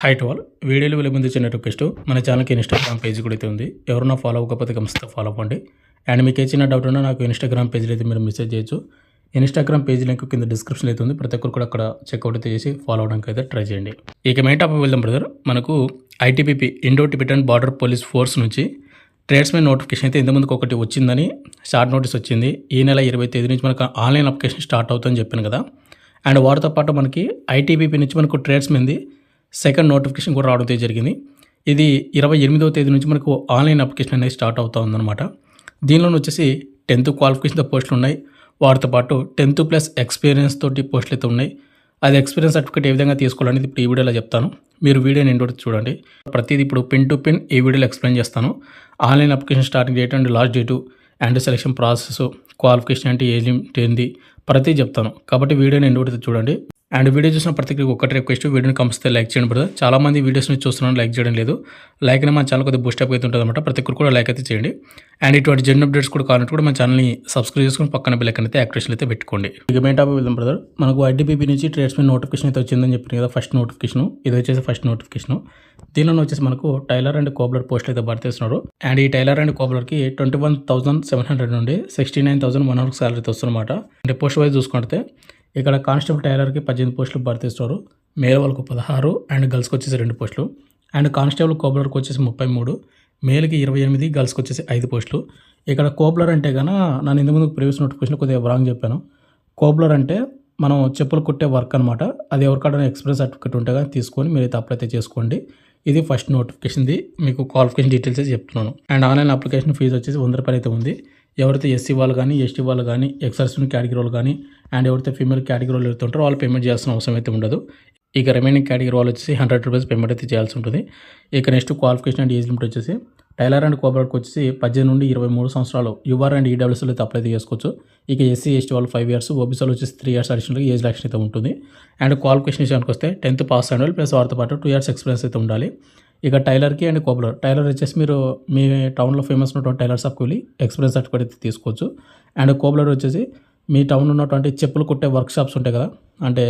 Hi to all. వీడియోలు వెళ్ళే ముందు చిన్న రిక్వెస్ట్, మన ఛానల్కి ఇన్స్టాగ్రామ్ పేజ్ కూడా అయితే ఉంది. ఎవరన్నా ఫాలో అవ్వకపోతే కంపల్సరీ ఫాలో అవ్వండి. అండ్ మీకు ఏ చిన్న డౌట్ ఉన్నా నాకు ఇన్స్టాగ్రామ్ పేజ్లో అయితే మీరు మెసేజ్ చేయొచ్చు. ఇన్స్టాగ్రామ్ పేజ్ లింక్ కింద డిస్క్రిప్షన్ అయితే ఉంది. ప్రతి ఒక్కరు కూడా అక్కడ చెక్అవుట్ అయితే చేసి ఫాలో అవడానికి అయితే ట్రై చేయండి. ఇక మెయిన్ టాపిక్ వెళ్దాం బ్రదర్. మనకు ITBP Indo Tibetan border police force నుంచి ట్రేడ్స్మెన్ నోటిఫికేషన్ అయితే ఇంతకుముందుకు ఒకటి వచ్చిందని షార్ట్ నోటీస్ వచ్చింది. ఈ నెల 20 తేదీ నుంచి మనకు ఆన్లైన్ అప్లికేషన్ స్టార్ట్ అవుతుందని చెప్పాను కదా. అండ్ వాటితో పాటు మనకి ఐటీబీపీ నుంచి మనకు ట్రేడ్స్మెన్ది సెకండ్ నోటిఫికేషన్ కూడా రావడం జరిగింది. ఇది 28వ తేదీ నుంచి మనకు ఆన్లైన్ అప్లికేషన్ అనేది స్టార్ట్ అవుతా ఉందన్నమాట. దీనిలో వచ్చేసి 10th క్వాలిఫికేషన్తో పోస్టులు ఉన్నాయి. వాటితో పాటు 10th ప్లస్ ఎక్స్పీరియన్స్ తోటి పోస్టులు అయితే ఉన్నాయి. అది ఎక్స్పీరియన్స్ సర్టిఫికేట్ ఏ విధంగా తీసుకోవాలనేది ఇప్పుడు ఈ వీడియోలో చెప్తాను. మీరు వీడియోని ఎండ్ వరకు చూడండి. ప్రతిదీ ఇప్పుడు పిన్ టు పిన్ ఈ వీడియోలో ఎక్స్ప్లెయిన్ చేస్తాను. Online application starting date and last date and selection process, qualification అంటే ఏజ్ లిమిట్ ఏంది, ప్రతిదీ చెప్తాను. కాబట్టి వీడియోని ఎండ్ వరకు చూడండి. అండ్ వీడియో చూసిన ప్రతి ఒక్కటి రిక్వెస్ట్, వీడియోని కంపల్సరీ లైక్ చేయండి బ్రదర్. చాలా మంది వీడియోస్ని చూస్తున్నాను, లైక్ చేయడం లేదు. లైక్ అయినా మన ఛానల్ కొద్దిగా బూస్ట్ అప్ అయితే ఉంటుంది అనమాట. ప్రతి ఒక్కరు కూడా లైక్ అయితే చేయండి. అండ్ ఇటువంటి జెన్ అప్డేట్స్ కూడా కావాలంటే కూడా మన ఛానల్ని సబ్స్క్రైబ్ చేసుకుని పక్కన బెల్ ఐకాన్ అయితే యాక్టివేషన్ అయితే పెట్టుకోండి. ఇక మెయిన్ టాపిక్ వెళ్దాం బ్రదర్. మనకు ఐటీబీపీ నుంచి ట్రేడ్స్మెన్ నోటిఫికేషన్ అయితే వచ్చిందని చెప్పాను కదా. ఫస్ట్ నోటిఫికేషన్ ఇది వచ్చేసి ఫస్ట్ నోటిఫికేషన్. దీనిలో వచ్చేసి మనకు టైలర్ అండ్ కోబ్లర్ పోస్టులు అయితే భర్తీ చేస్తున్నారు. అండ్ ఈ టైలర్ అండ్ కోబ్లర్కి 21,700 నుండి 69,100 సాలరీ వస్తుందన్నమాట. అంటే పోస్ట్ వైజ్ చూసుకుంటే ఇక్కడ కానిస్టేబుల్ టైలర్కి 18 పోస్టులు భర్తీ చేస్తున్నారు. మేల్ వాళ్ళకు 16 అండ్ గర్ల్స్కి వచ్చేసి 2 పోస్టులు. అండ్ కానిస్టేబుల్ కోబ్లర్కి వచ్చేసి 33, మేల్కి 28, గర్ల్స్కి వచ్చేసి 5 పోస్టులు. ఇక్కడ కోబ్లర్ అంటే కన్నా నేను ఇంతకుముందు ప్రీవియస్ నోటిఫికేషన్ కొద్దిగా రాంగ్ చెప్పాను. కోబ్లర్ అంటే మనం చెప్పులు కుట్టే వర్క్ అనమాట. అది ఎవరికైనా ఎక్స్పీరియన్స్ సర్టిఫికేట్ ఉంటే కానీ తీసుకొని మీరైతే అప్లై అయితే చేసుకోండి. ఇది ఫస్ట్ నోటిఫికేషన్ది. మీకు క్వాలిఫికేషన్ డీటెయిల్స్ అయితే చెప్తున్నాను. అండ్ ఆన్లైన్ అప్లికేషన్ ఫీజు వచ్చేసి 100 రూపాయలు అయితే ఉంది. ఎవరైతే ఎస్సీ వాళ్ళు కానీ, ఎస్టీ వాళ్ళు కానీ, ఎక్సర్సన్ కేటగిరీ వాళ్ళు కానీ, అండ్ ఎవరైతే ఫీమేల్ కేటగిరీ వాళ్ళు వెళ్తుంటారో వాళ్ళు పేమెంట్ చేయాల్సిన అవసరం అయితే ఉండదు. ఇక రిమైనింగ్ కేటగిరీ వాళ్ళు వచ్చేసి 100 రూపీస్ పేమెంట్ అయితే చేయాల్సి ఉంటుంది. ఇక next qualification and age limit వచ్చేసి టైలర్ అండ్ కోబ్లర్కి వచ్చేసి 18 నుండి 23 సంవత్సరాలు యూఆర్ అండ్ ఈడబ్ల్యూఎస్లో అయితే అప్లై చేసుకోవచ్చు. ఇక ఎస్సీ ఎస్టీ వాళ్ళు 5 years, ఓబీసీ వాళ్ళు వచ్చేసి 3 years అడిషనల్గా ఏజ్ రిలాక్షన్ అయితే ఉంటుంది. అండ్ క్వాలిఫికేషన్ విషయానికి వస్తే 10th పాస్ అయిన వాళ్ళు ప్లస్ వారితో పాటు 2 years ఎక్స్పీరియన్స్ అయితే ఉండాలి. ఇక టైలర్కి అండ్ కోబ్లర్, టైలర్ వచ్చేసి మీరు మీ టౌన్లో ఫేమస్ ఉన్నటువంటి టైలర్ షాప్కి వెళ్ళి ఎక్స్పీరియన్స్ సర్టిఫికేట్ అయితే తీసుకోవచ్చు. అండ్ కోబ్లర్ వచ్చేసి మీ టౌన్ ఉన్నటువంటి చెప్పులు కుట్టే వర్క్ షాప్స్ ఉంటాయి కదా, అంటే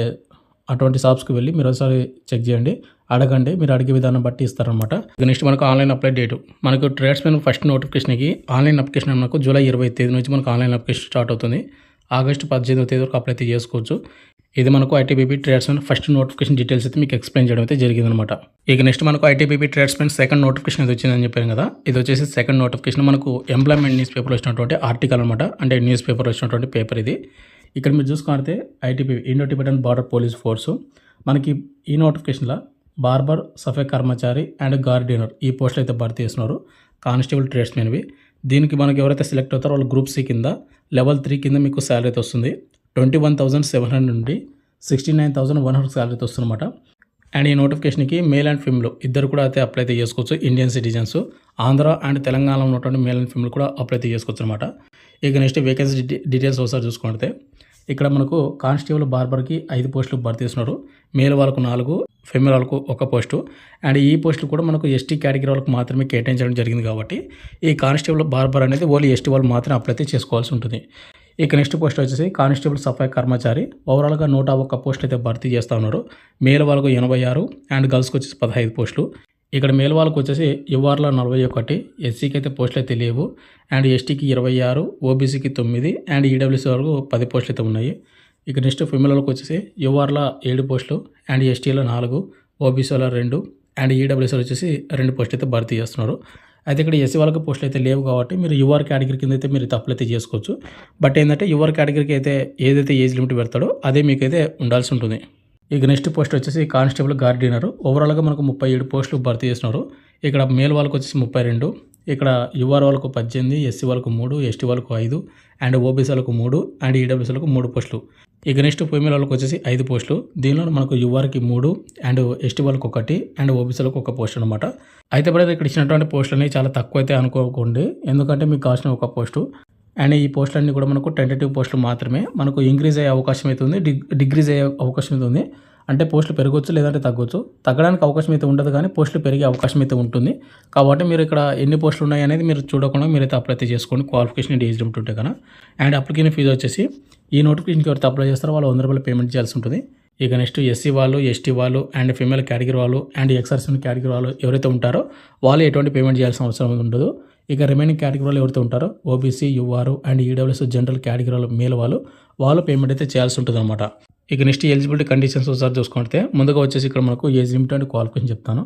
అటువంటి షాప్స్కి వెళ్ళి మీరు ఒకసారి చెక్ చేయండి, అడగండి. మీరు అడిగే విధానం బట్టి ఇస్తారనమాట. నెక్స్ట్ మనకు ఆన్లైన్ అప్లై డేటు, మనకు ట్రేడ్స్మెన్ ఫస్ట్ నోటిఫికేషన్కి ఆన్లైన్ అప్లికేషన్ మనకు జూలై 20 తేదీ నుంచి మనకు ఆన్లైన్ అప్లికేషన్ స్టార్ట్ అవుతుంది. ఆగస్టు 18వ తేదీ వరకు అప్లై అయితే చేసుకోవచ్చు. ఇది మనకు ITBP tradesmen first notification details అయితే మీకు ఎక్స్ప్లెయిన్ చేయడం అయితే జరిగిందనమాట. ఇక నెక్స్ట్ మనకు ఐటీబీపీ ట్రేడ్స్మెన్ సెకండ్ నోటిఫికేషన్ అయితే వచ్చిందని చెప్పాను కదా. ఇది వచ్చేసి సెకండ్ నోటిఫికేషన్ మనకు ఎంప్లాయ్మెంట్ న్యూస్ పేపర్ వచ్చినటువంటి ఆర్టికల్ అనమాట. అంటే న్యూస్ పేపర్ వచ్చినటువంటి పేపర్ ఇది. ఇక్కడ మీరు చూసుకుంటే ITBP Indo Tibetan border police force మనకి ఈ నోటిఫికేషన్లో బార్బర్, సఫై కర్మచారి అండ్ గార్డియనర్ ఈ పోస్టులు అయితే భర్తీ చేస్తున్నారు. కానిస్టేబుల్ ట్రేడ్స్మెన్వి. దీనికి మనకి ఎవరైతే సెలెక్ట్ అవుతారో వాళ్ళు గ్రూప్ సి కింద లెవెల్ 3 కింద మీకు శాలరీ అయితే వస్తుంది. 21,700 నుండి 69,100 శాలరీ అయితే వస్తుందన్నమాట. అండ్ ఈ నోటిఫికేషన్కి మేల్ అండ్ ఫీమేల్ ఇద్దరు కూడా అయితే అప్లై అయితే చేసుకోవచ్చు. ఇండియన్ సిటిజన్స్, ఆంధ్ర అండ్ తెలంగాణలో ఉన్నటువంటి మేల్ అండ్ ఫీమేల్ కూడా అప్లై అయితే చేసుకోవచ్చు అనమాట. ఇక నెక్స్ట్ వేకెన్సీ డీటెయిల్స్ ఒకసారి చూసుకుంటే ఇక్కడ మనకు కానిస్టేబుల్ బార్బర్కి 5 పోస్టులు భర్తీ చేస్తున్నారు. మేల్ వాళ్ళకు 4, ఫీమేల్ వాళ్ళకు 1 పోస్టు. అండ్ ఈ పోస్టులు కూడా మనకు ఎస్టీ కేటగిరీ వాళ్ళకు మాత్రమే కేటాయించడం జరిగింది. కాబట్టి ఈ కానిస్టేబుల్ బార్బర్ అనేది ఓన్లీ ఎస్టీ వాళ్ళు మాత్రమే అప్లై అయితే చేసుకోవాల్సి ఉంటుంది. ఇక నెక్స్ట్ పోస్ట్ వచ్చేసి కానిస్టేబుల్ సఫాయి కర్మచారి. ఓవరాల్గా 101 పోస్టులు అయితే భర్తీ చేస్తూ ఉన్నారు. మేల్ వాళ్ళకు 86 అండ్ గర్ల్స్కి వచ్చేసి 15 పోస్టులు. ఇక్కడ మేల్ వాళ్ళకు వచ్చేసి యుఆర్లో 41, ఎస్సీకి అయితే పోస్టులు అయితే లేవు. అండ్ ఎస్టీకి 26, ఓబీసీకి 9 అండ్ ఈడబ్ల్యూసీ వరకు 10 పోస్టులు అయితే ఉన్నాయి. ఇక నెక్స్ట్ ఫీమేల్ వాళ్ళకి వచ్చేసి యుఆర్లో 7 పోస్టులు అండ్ ఎస్టీలో 4, ఓబీసీలో 2 అండ్ ఈడబ్ల్యూసీలో వచ్చేసి 2 పోస్టులు అయితే భర్తీ చేస్తున్నారు. అయితే ఇక్కడ ఎస్సీ వాళ్ళకి పోస్టులు అయితే లేవు కాబట్టి మీరు యుఆర్ కేటగిరీ కింద అయితే మీరు అప్లై అయితే చేసుకోవచ్చు. బట్ ఏంటంటే యుఆర్ కేటగిరీకి అయితే ఏదైతే ఏజ్ లిమిట్ పెడతాడో అదే మీకైతే ఉండాల్సి ఉంటుంది. ఇక నెక్స్ట్ పోస్ట్ వచ్చేసి కానిస్టేబుల్ గార్డియనర్. ఓవరాల్గా మనకు 37 పోస్టులు భర్తీ చేస్తున్నారు. ఇక్కడ మేల్ వాళ్ళకి వచ్చేసి 32, ఇక్కడ యుఆర్ వాళ్ళకు 18, ఎస్సీ వాళ్ళకు 3, ఎస్టీ వాళ్ళకు 5 అండ్ ఓబీసీ వాళ్ళకు 3 అండ్ ఈడబ్ల్యూసీ వాళ్ళకు 3 పోస్టులు. ఇక నెక్స్ట్ ఫీమేల్ వాళ్ళకి వచ్చేసి 5 పోస్టులు. దీనిలో మనకు యుఆర్కి 3 అండ్ ఎస్టీ వాళ్ళకు 1 అండ్ ఓబీసీ వాళ్ళకు 1 పోస్ట్ అనమాట. అయితే ఇప్పుడు ఇక్కడ ఇచ్చినటువంటి పోస్టులు అనేవి చాలా తక్కువ అయితే అనుకోకండి, ఎందుకంటే మీకు కావాల్సిన 1 పోస్టు. అండ్ ఈ పోస్టులన్నీ కూడా మనకు టెంటేటివ్ పోస్టులు మాత్రమే. మనకు ఇంక్రీజ్ అయ్యే అవకాశం అయితే ఉంది, డిక్రీజ్ అయ్యే అవకాశం అయితే ఉంది. అంటే పోస్టులు పెరగవచ్చు లేదంటే తగ్గవచ్చు. తగ్గడానికి అవకాశం అయితే ఉండదు కానీ పోస్టులు పెరిగే అవకాశం అయితే ఉంటుంది. కాబట్టి మీరు ఇక్కడ ఎన్ని పోస్టులు ఉన్నాయి అనేది మీరు చూడకుండా మీరైతే అప్లై అయితే చేసుకోండి. క్వాలిఫికేషన్ అండ్ ఏజ్ లిమిట్ ఉంటే కన్నా. అండ్ అప్లికేషన్ ఫీజు వచ్చేసి ఈ నోటిఫికేషన్కి ఎవరైతే అప్లై చేస్తారో వాళ్ళు 100 రూపాయలు పేమెంట్ చేయాల్సి ఉంటుంది. ఇక నెక్స్ట్ ఎస్సీ వాళ్ళు, ఎస్టీ వాళ్ళు అండ్ ఫీమేల్ కేటగిరీ వాళ్ళు అండ్ ఎక్స్-సర్వీస్మెన్ కేటగిరీ వాళ్ళు ఎవరైతే ఉంటారో వాళ్ళు ఎటువంటి పేమెంట్ చేయాల్సిన అవసరం ఉండదు. ఇక రిమైనింగ్ కేటగిరీ వాళ్ళు ఎవరైతే ఉంటారో OBC, UR and EWS general category వాళ్ళు మేల్ వాళ్ళు పేమెంట్ అయితే చేయాల్సి ఉంటుందన్నమాట. ఇక నెక్స్ట్ ఎలిజిబిలిటీ కండిషన్స్ ఒకసారి చూసుకుంటే ముందుగా వచ్చేసి ఇక్కడ మనకు ఏజ్ లిమిట్ అండ్ క్వాలిఫికేషన్ చెప్తాను.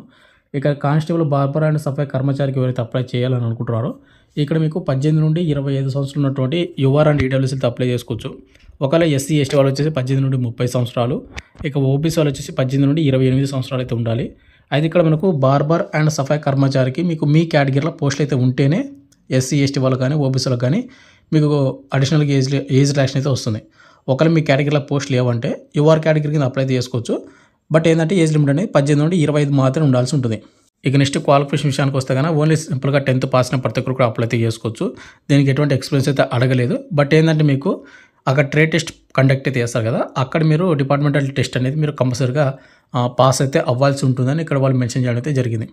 ఇక కానిస్టేబుల్, బార్బర్ అండ్ సఫాయి కర్మచారికి ఎవరైతే అప్లై చేయాలని అనుకుంటున్నారో ఇక్కడ మీకు 18 నుండి 25 సంవత్సరాలు ఉన్నటువంటి యూఆర్ అండ్ ఈడబ్ల్యూఎస్తో అప్లై చేసుకోవచ్చు. ఒకవేళ ఎస్సీ, ఎస్టీ వాళ్ళు వచ్చేసి 18 నుండి 30 సంవత్సరాలు, ఇక ఓబీసీ వాళ్ళు వచ్చేసి 18 నుండి 28 సంవత్సరాలు అయితే ఉండాలి. అయితే ఇక్కడ మనకు బార్బర్ అండ్ సఫాయి కర్మచారికి మీకు మీ కేటగిరీలో పోస్టులు అయితే ఉంటేనే ఎస్సీ, ఎస్టీ వాళ్ళు కానీ ఓబీసీలకు కానీ మీకు అడిషనల్గా ఏజ్ రిలాక్షన్ అయితే వస్తుంది. ఒకవేళ మీ కేటగిరీలో పోస్ట్ లేవంటే యూఆర్ కేటగిరీ కింద అప్లై చేసుకోవచ్చు. బట్ ఏంటంటే ఏజ్ లిమిట్ అనేది 18 నుండి 25 మాత్రమే ఉండాల్సి ఉంటుంది. ఇక నెక్స్ట్ క్వాలిఫికేషన్ విషయానికి వస్తే కానీ ఓన్లీ సింపుల్గా 10th పాస్ అయిన ప్రతి ఒక్కరు కూడా అప్లై అయితే చేసుకోవచ్చు. దీనికి ఎటువంటి ఎక్స్పీరియన్స్ అయితే అడగలేదు. బట్ ఏంటంటే మీకు అక్కడ ట్రేడ్ టెస్ట్ కండక్ట్ అయితే చేస్తారు కదా, అక్కడ మీరు డిపార్ట్మెంటల్ టెస్ట్ అనేది మీరు కంపల్సరీగా పాస్ అయితే అవ్వాల్సి ఉంటుందని ఇక్కడ వాళ్ళు మెన్షన్ చేయడం అయితే జరిగింది.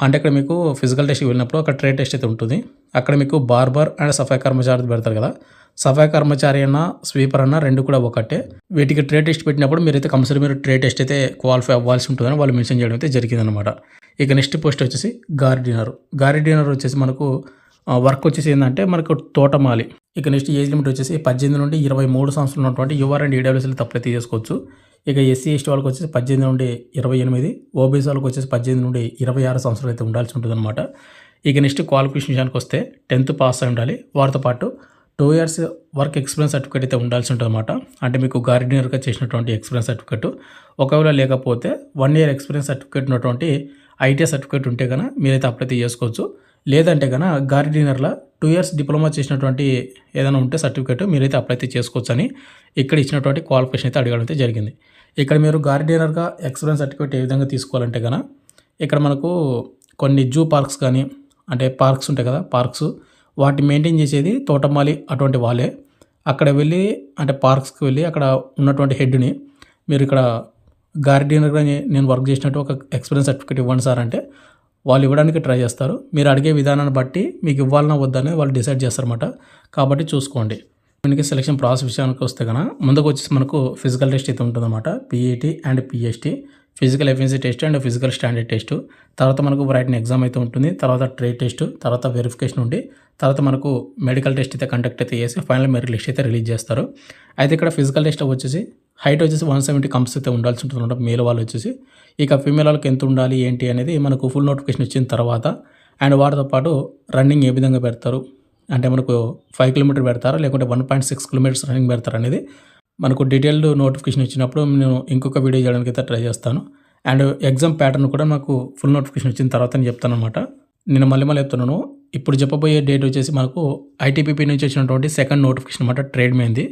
అంటే ఇక్కడ మీకు ఫిజికల్ టెస్ట్కి వెళ్ళినప్పుడు అక్కడ ట్రేడ్ టెస్ట్ అయితే ఉంటుంది. అక్కడ మీకు బార్బర్ అండ్ సఫాయి కర్మచారి పెడతారు కదా, సఫాయి కర్మచారి అన్న స్వీపర్ అన్న రెండు కూడా ఒకటే. వీటికి ట్రేడ్ టెస్ట్ పెట్టినప్పుడు మీరైతే కంపల్సరీ మీరు ట్రేడ్ టెస్ట్ అయితే క్వాలిఫై అవ్వాల్సి ఉంటుందని వాళ్ళు మెన్షన్ చేయడం అయితే జరిగిందనమాట. ఇక నెక్స్ట్ పోస్ట్ వచ్చేసి గార్డినర్ వచ్చేసి మనకు వర్క్ వచ్చేసి ఏంటంటే మనకు తోటమాలి. ఇక నెక్స్ట్ ఏజ్ లిమిట్ వచ్చేసి 18 నుండి 23 సంవత్సరాలు ఉన్నటువంటి యూఆర్ అండ్ ఈడబ్ల్యూఎస్లో అప్లై చేసుకోవచ్చు. ఇక ఎస్సీ, ఎస్టీ వాళ్ళకి వచ్చేసి 18 నుండి 28, ఓబీసీ వాళ్ళకి వచ్చేసి 18 నుండి 26 సంవత్సరాలు అయితే ఉండాల్సి ఉంటుందన్నమాట. ఇక నెక్స్ట్ క్వాలిఫికేషన్ విషయానికి వస్తే 10th పాస్ అయి ఉండాలి. వారితో పాటు 2 years వర్క్ ఎక్స్పీరియన్స్ సర్టిఫికేట్ అయితే ఉండాల్సి ఉంటుందన్నమాట. అంటే మీకు గార్డినర్గా చేసినటువంటి ఎక్స్పీరియన్స్ సర్టిఫికేట్, ఒకవేళ లేకపోతే 1 year ఎక్స్పీరియన్స్ సర్టిఫికేట్ ఉన్నటువంటి ఐటీఐ సర్టిఫికేట్ ఉంటే కనుక మీరైతే అప్లై చేసుకోవచ్చు. లేదంటే కనుక గార్డినర్లో 2 years డిప్లొమా చేసినటువంటి ఏదైనా ఉంటే సర్టిఫికేట్ మీరైతే అప్లై చేసుకోవచ్చు అని ఇక్కడ ఇచ్చినటువంటి క్వాలిఫికేషన్ అయితే అడగడం అయితే జరిగింది. ఇక్కడ మీరు గార్డినర్గా ఎక్స్పీరియన్స్ సర్టిఫికేట్ ఏ విధంగా తీసుకోవాలంటే కనుక ఇక్కడ మనకు కొన్ని జూ పార్క్స్ కానీ అంటే పార్క్స్ ఉంటాయి కదా, పార్క్స్ వాటి మెయింటైన్ చేసేది తోటమాలి అటువంటి వాళ్ళే. అక్కడ వెళ్ళి అంటే పార్క్స్కి వెళ్ళి అక్కడ ఉన్నటువంటి హెడ్ని మీరు ఇక్కడ గార్డినర్గా నేను వర్క్ చేసినట్టు ఒక ఎక్స్పీరియన్స్ సర్టిఫికేట్ ఇవ్వండి సార్ అంటే వాళ్ళు ఇవ్వడానికి ట్రై చేస్తారు. మీరు అడిగే విధానాన్ని బట్టి మీకు ఇవ్వాలన్నా వద్దనే వాళ్ళు డిసైడ్ చేస్తారన్నమాట. కాబట్టి చూసుకోండి. మనకి సెలక్షన్ ప్రాసెస్ విషయానికి వస్తే కనుక ముందుకు వచ్చేసి మనకు ఫిజికల్ టెస్ట్ అయితే ఉంటుందన్నమాట. PET and PST, physical efficiency test and physical standard test. తర్వాత మనకు రైటింగ్ ఎగ్జామ్ అయితే ఉంటుంది. తర్వాత ట్రేడ్ టెస్ట్, తర్వాత వెరిఫికేషన్ ఉండి తర్వాత మనకు మెడికల్ టెస్ట్ అయితే కండక్ట్ అయితే చేసి ఫైనల్ మెరిట్ లిస్ట్ అయితే రిలీజ్ చేస్తారు. అయితే ఇక్కడ ఫిజికల్ టెస్ట్ వచ్చేసి హైట్ వచ్చేసి 170 కంప్స్ అయితే ఉండాల్సి ఉంటుంది మేల్ వాళ్ళు వచ్చేసి. ఇక ఫీమేల్ వాళ్ళకి ఎంత ఉండాలి ఏంటి అనేది మనకు ఫుల్ నోటిఫికేషన్ ఇచ్చిన తర్వాత అండ్ వాటితో పాటు రన్నింగ్ ఏ విధంగా పెడతారు అంటే మనకు 5 కిలోమీటర్ పెడతారా లేకుంటే 1.6 కిలోమీటర్స్ రన్నింగ్ పెడతారు అనేది మనకు డీటెయిల్డ్ నోటిఫికేషన్ ఇచ్చినప్పుడు నేను ఇంకొక వీడియో చేయడానికి అయితే ట్రై చేస్తాను. అండ్ ఎగ్జామ్ ప్యాటర్న్ కూడా నాకు ఫుల్ నోటిఫికేషన్ వచ్చిన తర్వాత నేను చెప్తాను అనమాట. నేను మళ్ళీ చెప్తున్నాను. ఇప్పుడు చెప్పబోయే డేట్ వచ్చేసి మనకు ఐటీపీపీ నుంచి వచ్చినటువంటి సెకండ్ నోటిఫికేషన్ అనమాట, ట్రేడ్ మెయిన్ది.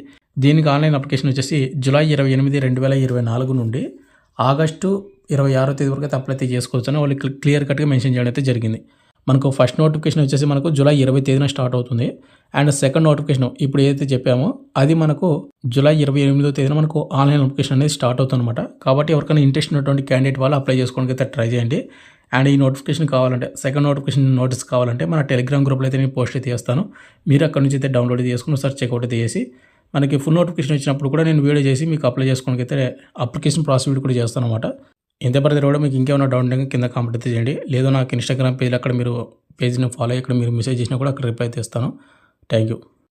దీనికి ఆన్లైన్ అప్లికేషన్ వచ్చేసి జూలై 28, 2024 నుండి ఆగస్టు 26వ తేదీ వరకు అయితే అప్లై చేసుకోవచ్చు అని వాళ్ళు క్లియర్ కట్గా మెన్షన్ చేయడం అయితే జరిగింది. మనకు ఫస్ట్ నోటిఫికేషన్ వచ్చేసి మనకు జూలై 20 తేదీన స్టార్ట్ అవుతుంది. అండ్ సెకండ్ నోటిఫికేషన్ ఇప్పుడు ఏదైతే చెప్పామో అది మనకు జూలై 28వ తేదీన మనకు ఆన్లైన్ నోటిఫికేషన్ అనేది స్టార్ట్ అవుతుంది అనమాట. కాబట్టి ఎవరికైనా ఇంట్రెస్ట్ ఉన్నటువంటి క్యాండిడేట్ వాళ్ళు అప్లై చేసుకోవడానికి అయితే ట్రై చేయండి. అండ్ ఈ నోటిఫికేషన్ కావాలంటే సెకండ్ నోటిఫికేషన్ నోటీస్ కావాలంటే మన టెలిగ్రామ్ గ్రూప్లో అయితే నేను పోస్ట్ అయితే చేస్తాను. మీరు అక్కడ నుంచి అయితే డౌన్లోడ్ చేసుకుని ఒకసారి చెక్అవుట్ అయితే చేసి మనకి ఫుల్ నోటిఫికేషన్ వచ్చినప్పుడు కూడా నేను వీడియో చేసి మీకు అప్లై చేసుకోవడానికి అయితే అప్లికేషన్ ప్రాసెస్ కూడా చేస్తాను అనమాట. ఎంత పడితే కూడా మీకు ఇంకేమైనా డౌన్ ఉంటే కింద కామెంట్ అయితే చేయండి. లేదో నాకు ఇన్స్టాగ్రామ్ పేజ్ అక్కడ మీరు పేజ్ని ఫాలో అయ్యి ఇక్కడ మీరు మెసేజ్ చేసినా కూడా అక్కడ రిప్లై అయితే ఇస్తాను. Thank you.